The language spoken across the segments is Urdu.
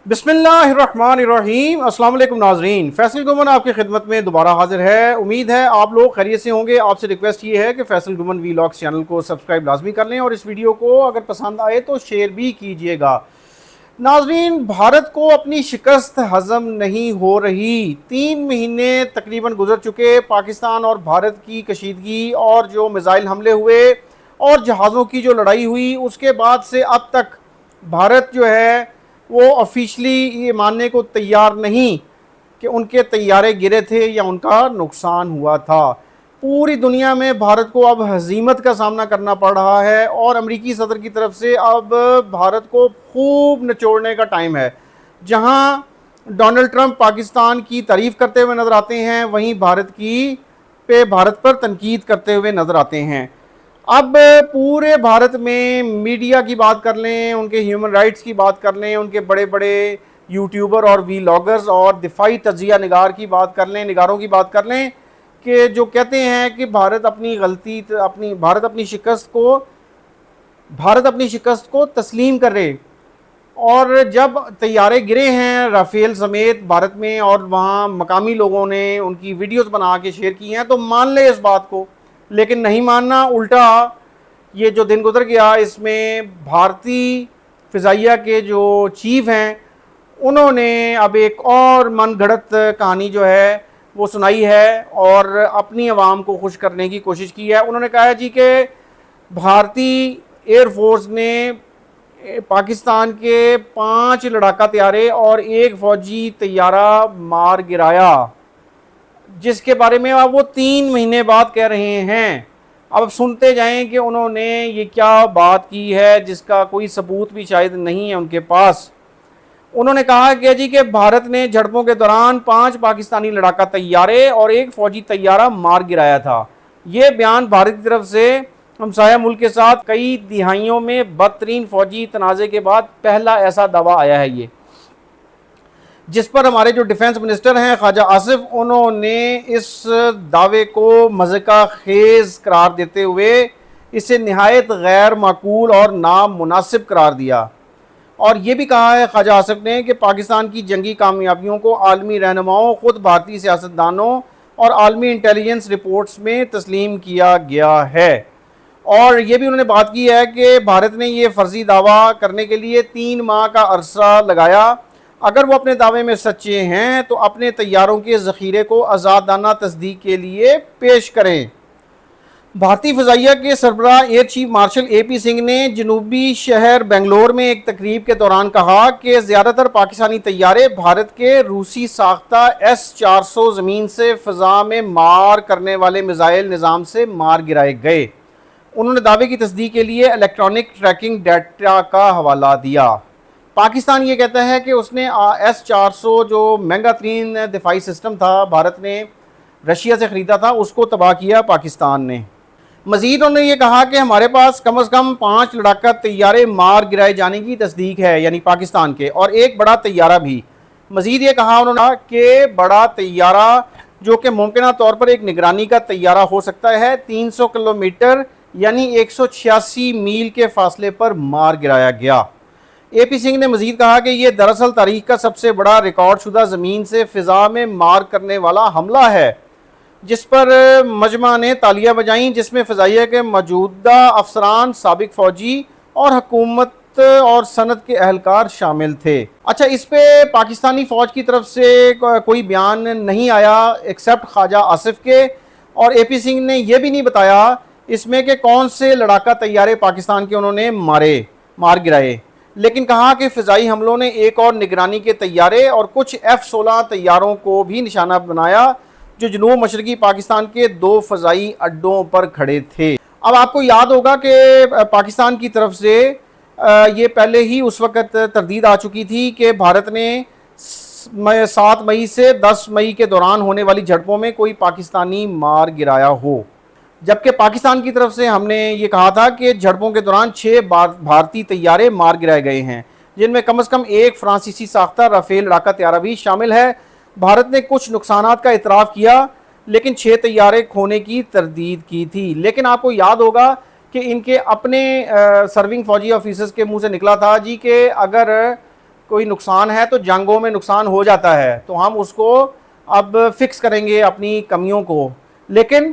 بسم اللہ الرحمن الرحیم۔ السلام علیکم ناظرین، فیصل گومن آپ کی خدمت میں دوبارہ حاضر ہے۔ امید ہے آپ لوگ خیریت سے ہوں گے۔ آپ سے ریکویسٹ یہ ہے کہ فیصل گومن ویلاگز چینل کو سبسکرائب لازمی کر لیں اور اس ویڈیو کو اگر پسند آئے تو شیئر بھی کیجئے گا۔ ناظرین، بھارت کو اپنی شکست ہضم نہیں ہو رہی۔ 3 مہینے تقریباً گزر چکے پاکستان اور بھارت کی کشیدگی اور جو میزائل حملے ہوئے اور جہازوں کی جو لڑائی ہوئی، اس کے بعد سے اب تک بھارت جو ہے وہ آفیشلی یہ ماننے کو تیار نہیں کہ ان کے طیارے گرے تھے یا ان کا نقصان ہوا تھا۔ پوری دنیا میں بھارت کو اب ہزیمت کا سامنا کرنا پڑ رہا ہے اور امریکی صدر کی طرف سے اب بھارت کو خوب نچوڑنے کا ٹائم ہے۔ جہاں ڈونلڈ ٹرمپ پاکستان کی تعریف کرتے ہوئے نظر آتے ہیں، وہیں بھارت پر تنقید کرتے ہوئے نظر آتے ہیں۔ اب پورے بھارت میں میڈیا کی بات کر لیں، ان کے ہیومن رائٹس کی بات کر لیں، ان کے بڑے بڑے یوٹیوبر اور ویلاگرز اور دفاعی تجزیہ نگار کی بات کر لیں، نگاروں کی بات کر لیں کہ جو کہتے ہیں کہ بھارت اپنی شکست کو تسلیم کر رہے، اور جب طیارے گرے ہیں رافیل سمیت بھارت میں اور وہاں مقامی لوگوں نے ان کی ویڈیوز بنا کے شیئر کی ہیں تو مان لے اس بات کو، لیکن نہیں ماننا۔ الٹا یہ جو دن گزر گیا اس میں بھارتی فضائیہ کے جو چیف ہیں انہوں نے اب ایک اور من گھڑت کہانی جو ہے وہ سنائی ہے اور اپنی عوام کو خوش کرنے کی کوشش کی ہے۔ انہوں نے کہا ہے جی کہ بھارتی ایئر فورس نے پاکستان کے 5 لڑاکا طیارے اور 1 فوجی طیارہ مار گرایا، جس کے بارے میں اب وہ 3 مہینے بعد کہہ رہے ہیں۔ اب سنتے جائیں کہ انہوں نے یہ کیا بات کی ہے جس کا کوئی ثبوت بھی شاید نہیں ہے ان کے پاس۔ انہوں نے کہا کہ جی کہ بھارت نے جھڑپوں کے دوران 5 پاکستانی لڑاکا طیارے اور 1 فوجی طیارہ مار گرایا تھا۔ یہ بیان بھارت کی طرف سے ہمسایہ ملک کے ساتھ کئی دہائیوں میں بدترین فوجی تنازع کے بعد پہلا ایسا دعویٰ آیا ہے یہ، جس پر ہمارے جو ڈیفنس منسٹر ہیں خواجہ آصف، انہوں نے اس دعوے کو مضحکہ خیز قرار دیتے ہوئے اسے نہایت غیر معقول اور نامناسب قرار دیا، اور یہ بھی کہا ہے خواجہ آصف نے کہ پاکستان کی جنگی کامیابیوں کو عالمی رہنماؤں، خود بھارتی سیاستدانوں اور عالمی انٹیلیجنس رپورٹس میں تسلیم کیا گیا ہے۔ اور یہ بھی انہوں نے بات کی ہے کہ بھارت نے یہ فرضی دعویٰ کرنے کے لیے 3 ماہ کا عرصہ لگایا۔ اگر وہ اپنے دعوے میں سچے ہیں تو اپنے طیاروں کے ذخیرے کو آزادانہ تصدیق کے لیے پیش کریں۔ بھارتی فضائیہ کے سربراہ ایئر چیف مارشل اے پی سنگھ نے جنوبی شہر بنگلور میں ایک تقریب کے دوران کہا کہ زیادہ تر پاکستانی طیارے بھارت کے روسی ساختہ S-400 زمین سے فضا میں مار کرنے والے میزائل نظام سے مار گرائے گئے۔ انہوں نے دعوے کی تصدیق کے لیے الیکٹرانک ٹریکنگ ڈیٹا کا حوالہ دیا۔ پاکستان یہ کہتا ہے کہ اس نے S-400 جو مہنگا ترین دفاعی سسٹم تھا بھارت نے رشیا سے خریدا تھا، اس کو تباہ کیا پاکستان نے۔ مزید انہوں نے یہ کہا کہ ہمارے پاس کم از کم 5 لڑاکا طیارے مار گرائے جانے کی تصدیق ہے، یعنی پاکستان کے، اور 1 بڑا طیارہ بھی۔ مزید یہ کہا انہوں نے کہ بڑا طیارہ جو کہ ممکنہ طور پر ایک نگرانی کا طیارہ ہو سکتا ہے، 300 کلومیٹر یعنی 186 میل کے فاصلے پر مار گرایا گیا۔ اے پی سنگھ نے مزید کہا کہ یہ دراصل تاریخ کا سب سے بڑا ریکارڈ شدہ زمین سے فضا میں مار کرنے والا حملہ ہے، جس پر مجمع نے تالیاں بجائیں، جس میں فضائیہ کے موجودہ افسران، سابق فوجی اور حکومت اور صنعت کے اہلکار شامل تھے۔ اچھا، اس پہ پاکستانی فوج کی طرف سے کوئی بیان نہیں آیا ایکسیپٹ خواجہ آصف کے، اور اے پی سنگھ نے یہ بھی نہیں بتایا اس میں کہ کون سے لڑاکا طیارے پاکستان کے انہوں نے مار گرائے، لیکن کہا کہ فضائی حملوں نے ایک اور نگرانی کے طیارے اور کچھ F-16 طیاروں کو بھی نشانہ بنایا جو جنوب مشرقی پاکستان کے 2 فضائی اڈوں پر کھڑے تھے۔ اب آپ کو یاد ہوگا کہ پاکستان کی طرف سے یہ پہلے ہی اس وقت تردید آ چکی تھی کہ بھارت نے 7 مئی سے 10 مئی کے دوران ہونے والی جھڑپوں میں کوئی پاکستانی مار گرایا ہو، جبکہ پاکستان کی طرف سے ہم نے یہ کہا تھا کہ جھڑپوں کے دوران 6 بھارتی طیارے مار گرائے گئے ہیں، جن میں کم از کم 1 فرانسیسی ساختہ رافیل لڑاکا طیارہ بھی شامل ہے۔ بھارت نے کچھ نقصانات کا اعتراف کیا لیکن 6 طیارے کھونے کی تردید کی تھی۔ لیکن آپ کو یاد ہوگا کہ ان کے اپنے سرونگ فوجی آفیسرز کے منہ سے نکلا تھا جی کہ اگر کوئی نقصان ہے تو جنگوں میں نقصان ہو جاتا ہے، تو ہم اس کو اب فکس کریں گے اپنی کمیوں کو. لیکن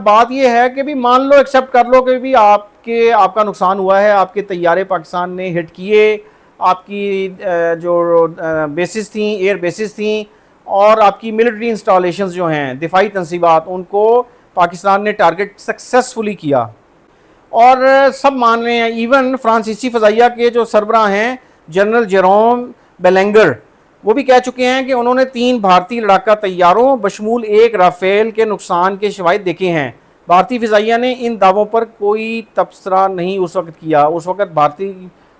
بات یہ ہے کہ بھی مان لو ایکسیپٹ کر لو کہ بھی آپ کا نقصان ہوا ہے، آپ کے طیارے پاکستان نے ہٹ کیے، آپ کی جو بیسز تھیں، ایئر بیسز تھیں، اور آپ کی ملٹری انسٹالیشنز جو ہیں، دفاعی تنصیبات، ان کو پاکستان نے ٹارگٹ سکسیسفلی کیا. اور سب مان رہے ہیں، ایون فرانسیسی فضائیہ کے جو سربراہ ہیں جنرل جیروم بیلنگر، وہ بھی کہہ چکے ہیں کہ انہوں نے 3 بھارتی لڑاکا طیاروں بشمول 1 رافیل کے نقصان کے شواہد دیکھے ہیں. بھارتی فضائیہ نے ان دعووں پر کوئی تبصرہ نہیں اس وقت کیا. اس وقت بھارتی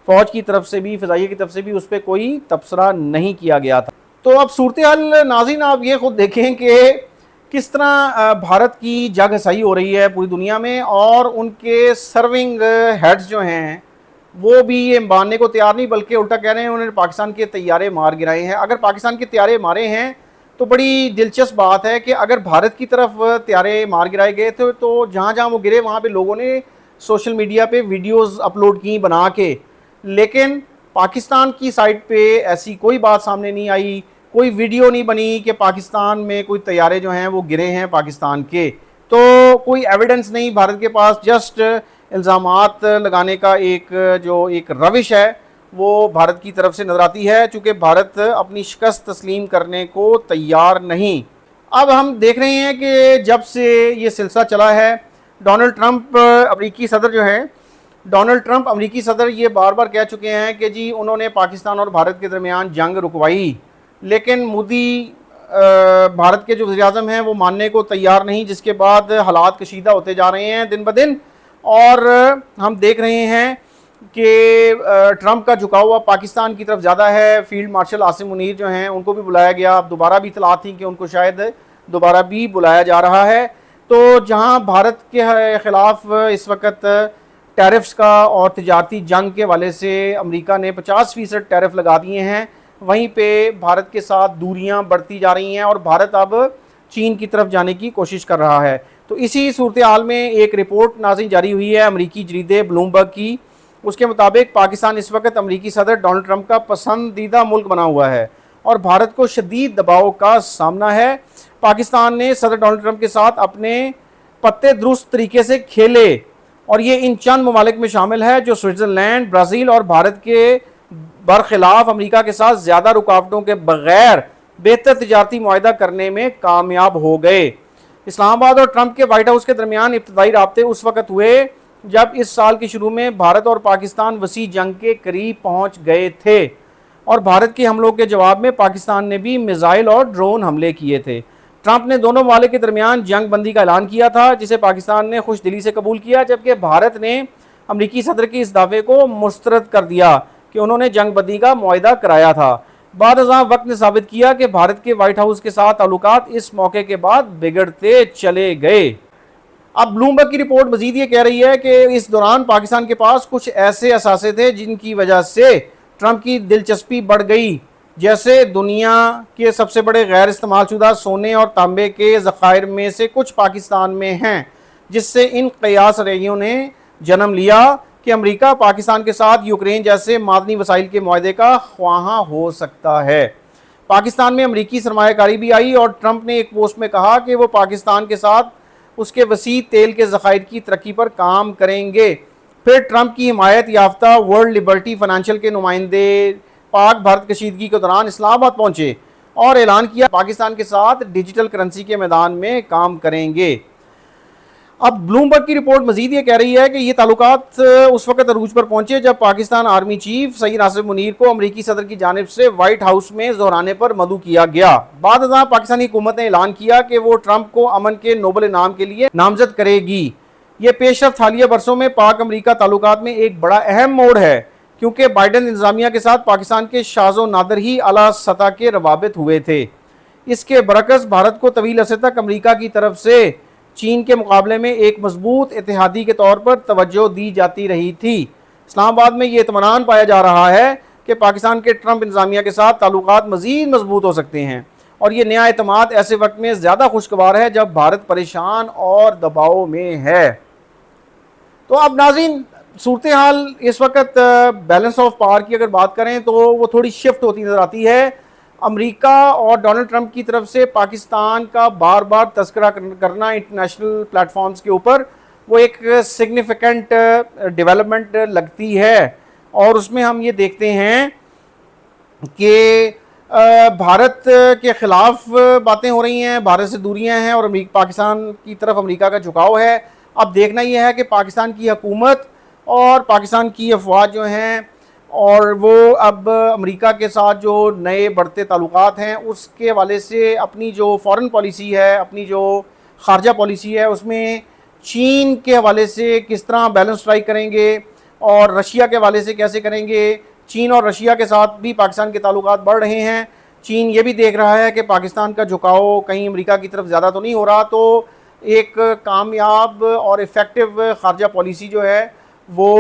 فوج کی طرف سے بھی، فضائیہ کی طرف سے بھی اس پہ کوئی تبصرہ نہیں کیا گیا تھا. تو اب صورتحال ناظرین آپ یہ خود دیکھیں کہ کس طرح بھارت کی جگ ہسائی ہو رہی ہے پوری دنیا میں، اور ان کے سرونگ ہیڈز جو ہیں وہ بھی یہ ماننے کو تیار نہیں، بلکہ الٹا کہہ رہے ہیں انہوں نے پاکستان کے طیارے مار گرائے ہیں. اگر پاکستان کے طیارے مارے ہیں تو بڑی دلچسپ بات ہے کہ اگر بھارت کی طرف طیارے مار گرائے گئے تھے تو جہاں جہاں وہ گرے وہاں پہ لوگوں نے سوشل میڈیا پہ ویڈیوز اپلوڈ کی بنا کے، لیکن پاکستان کی سائٹ پہ ایسی کوئی بات سامنے نہیں آئی، کوئی ویڈیو نہیں بنی کہ پاکستان میں کوئی طیارے جو ہیں وہ گرے ہیں پاکستان کے. تو کوئی ایویڈنس نہیں بھارت کے پاس، جسٹ الزامات لگانے کا ایک روش ہے وہ بھارت کی طرف سے نظر آتی ہے، چونکہ بھارت اپنی شکست تسلیم کرنے کو تیار نہیں. اب ہم دیکھ رہے ہیں کہ جب سے یہ سلسلہ چلا ہے، ڈونلڈ ٹرمپ امریکی صدر جو ہیں، ڈونلڈ ٹرمپ امریکی صدر یہ بار بار کہہ چکے ہیں کہ جی انہوں نے پاکستان اور بھارت کے درمیان جنگ رکوائی، لیکن مودی بھارت کے جو وزیر اعظم ہیں وہ ماننے کو تیار نہیں، جس کے بعد حالات کشیدہ ہوتے جا رہے ہیں دن بدن. اور ہم دیکھ رہے ہیں کہ ٹرمپ کا جھکا ہوا پاکستان کی طرف زیادہ ہے. فیلڈ مارشل عاصم منیر جو ہیں ان کو بھی بلایا گیا، اب دوبارہ بھی اطلاعات تھیں کہ ان کو شاید دوبارہ بھی بلایا جا رہا ہے. تو جہاں بھارت کے خلاف اس وقت ٹیرفز کا اور تجارتی جنگ کے حوالے سے امریکہ نے 50% ٹیرف لگا دیے ہیں، وہیں پہ بھارت کے ساتھ دوریاں بڑھتی جا رہی ہیں اور بھارت اب چین کی طرف جانے کی کوشش کر رہا ہے. تو اسی صورتحال میں ایک رپورٹ ناظرین جاری ہوئی ہے امریکی جریدے بلومبرگ کی. اس کے مطابق پاکستان اس وقت امریکی صدر ڈونلڈ ٹرمپ کا پسندیدہ ملک بنا ہوا ہے اور بھارت کو شدید دباؤ کا سامنا ہے. پاکستان نے صدر ڈونلڈ ٹرمپ کے ساتھ اپنے پتے درست طریقے سے کھیلے، اور یہ ان چند ممالک میں شامل ہے جو سوئٹزرلینڈ، برازیل اور بھارت کے برخلاف امریکہ کے ساتھ زیادہ رکاوٹوں کے بغیر بہتر تجارتی معاہدہ کرنے میں کامیاب ہو گئے. اسلام آباد اور ٹرمپ کے وائٹ ہاؤس کے درمیان ابتدائی رابطے اس وقت ہوئے جب اس سال کے شروع میں بھارت اور پاکستان وسیع جنگ کے قریب پہنچ گئے تھے، اور بھارت کے حملوں کے جواب میں پاکستان نے بھی میزائل اور ڈرون حملے کیے تھے. ٹرمپ نے دونوں ممالک کے درمیان جنگ بندی کا اعلان کیا تھا، جسے پاکستان نے خوش دلی سے قبول کیا، جبکہ بھارت نے امریکی صدر کے اس دعوے کو مسترد کر دیا کہ انہوں نے جنگ بندی کا معاہدہ کرایا تھا. بعد ازاں وقت نے ثابت کیا کہ بھارت کے وائٹ ہاؤس کے ساتھ تعلقات اس موقع کے بعد بگڑتے چلے گئے. اب بلومبرگ کی رپورٹ مزید یہ کہہ رہی ہے کہ اس دوران پاکستان کے پاس کچھ ایسے اثاثے تھے جن کی وجہ سے ٹرمپ کی دلچسپی بڑھ گئی، جیسے دنیا کے سب سے بڑے غیر استعمال شدہ سونے اور تانبے کے ذخائر میں سے کچھ پاکستان میں ہیں، جس سے ان قیاس رائیوں نے جنم لیا کہ امریکہ پاکستان کے ساتھ یوکرین جیسے معدنی وسائل کے معاہدے کا خواہاں ہو سکتا ہے. پاکستان میں امریکی سرمایہ کاری بھی آئی، اور ٹرمپ نے ایک پوسٹ میں کہا کہ وہ پاکستان کے ساتھ اس کے وسیع تیل کے ذخائر کی ترقی پر کام کریں گے. پھر ٹرمپ کی حمایت یافتہ ورلڈ لبرٹی فائنینشل کے نمائندے پاک بھارت کشیدگی کے دوران اسلام آباد پہنچے اور اعلان کیا پاکستان کے ساتھ ڈیجیٹل کرنسی کے میدان میں کام کریں گے. اب بلومبرگ کی رپورٹ مزید یہ کہہ رہی ہے کہ یہ تعلقات اس وقت عروج پر پہنچے جب پاکستان آرمی چیف سید عاصم منیر کو امریکی صدر کی جانب سے وائٹ ہاؤس میں زہرانے پر مدعو کیا گیا. بعد ازاں پاکستانی حکومت نے اعلان کیا کہ وہ ٹرمپ کو امن کے نوبل انعام کے لیے نامزد کرے گی. یہ پیش رفت حالیہ برسوں میں پاک امریکہ تعلقات میں ایک بڑا اہم موڑ ہے، کیونکہ بائیڈن انتظامیہ کے ساتھ پاکستان کے شاذ و نادر ہی اعلیٰ سطح کے روابط ہوئے تھے. اس کے برعکس بھارت کو طویل عرصے تک امریکہ کی طرف سے چین کے مقابلے میں ایک مضبوط اتحادی کے طور پر توجہ دی جاتی رہی تھی. اسلام آباد میں یہ اطمینان پایا جا رہا ہے کہ پاکستان کے ٹرمپ انتظامیہ کے ساتھ تعلقات مزید مضبوط ہو سکتے ہیں، اور یہ نیا اعتماد ایسے وقت میں زیادہ خوشگوار ہے جب بھارت پریشان اور دباؤ میں ہے. تو اب ناظرین صورتحال اس وقت بیلنس آف پاور کی اگر بات کریں تو وہ تھوڑی شفٹ ہوتی نظر آتی ہے. امریکہ اور ڈونلڈ ٹرمپ کی طرف سے پاکستان کا بار بار تذکرہ کرنا انٹرنیشنل پلیٹ فارمز کے اوپر وہ ایک سگنیفیکنٹ ڈیولپمنٹ لگتی ہے. اور اس میں ہم یہ دیکھتے ہیں کہ بھارت کے خلاف باتیں ہو رہی ہیں, بھارت سے دوریاں ہیں, اور پاکستان کی طرف امریکہ کا جھکاؤ ہے. اب دیکھنا یہ ہے کہ پاکستان کی حکومت اور پاکستان کی افواج جو ہیں اور وہ اب امریکہ کے ساتھ جو نئے بڑھتے تعلقات ہیں اس کے حوالے سے اپنی جو فارن پالیسی ہے, اپنی جو خارجہ پالیسی ہے, اس میں چین کے حوالے سے کس طرح بیلنس اسٹرائک کریں گے اور رشیا کے حوالے سے کیسے کریں گے. چین اور رشیا کے ساتھ بھی پاکستان کے تعلقات بڑھ رہے ہیں. چین یہ بھی دیکھ رہا ہے کہ پاکستان کا جھکاؤ کہیں امریکہ کی طرف زیادہ تو نہیں ہو رہا, تو ایک کامیاب اور ایفیکٹو خارجہ پالیسی جو ہے وہ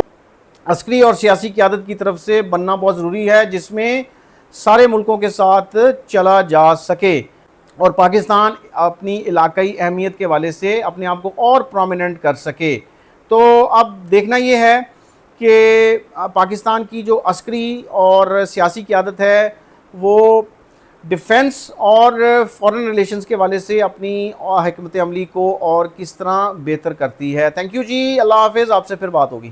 عسکری اور سیاسی قیادت کی طرف سے بننا بہت ضروری ہے, جس میں سارے ملکوں کے ساتھ چلا جا سکے اور پاکستان اپنی علاقائی اہمیت کے حوالے سے اپنے آپ کو اور پرومیننٹ کر سکے. تو اب دیکھنا یہ ہے کہ پاکستان کی جو عسکری اور سیاسی قیادت ہے وہ ڈیفنس اور فارن ریلیشنز کے حوالے سے اپنی حکمت عملی کو اور کس طرح بہتر کرتی ہے. تھینک یو جی, اللہ حافظ, آپ سے پھر بات ہوگی.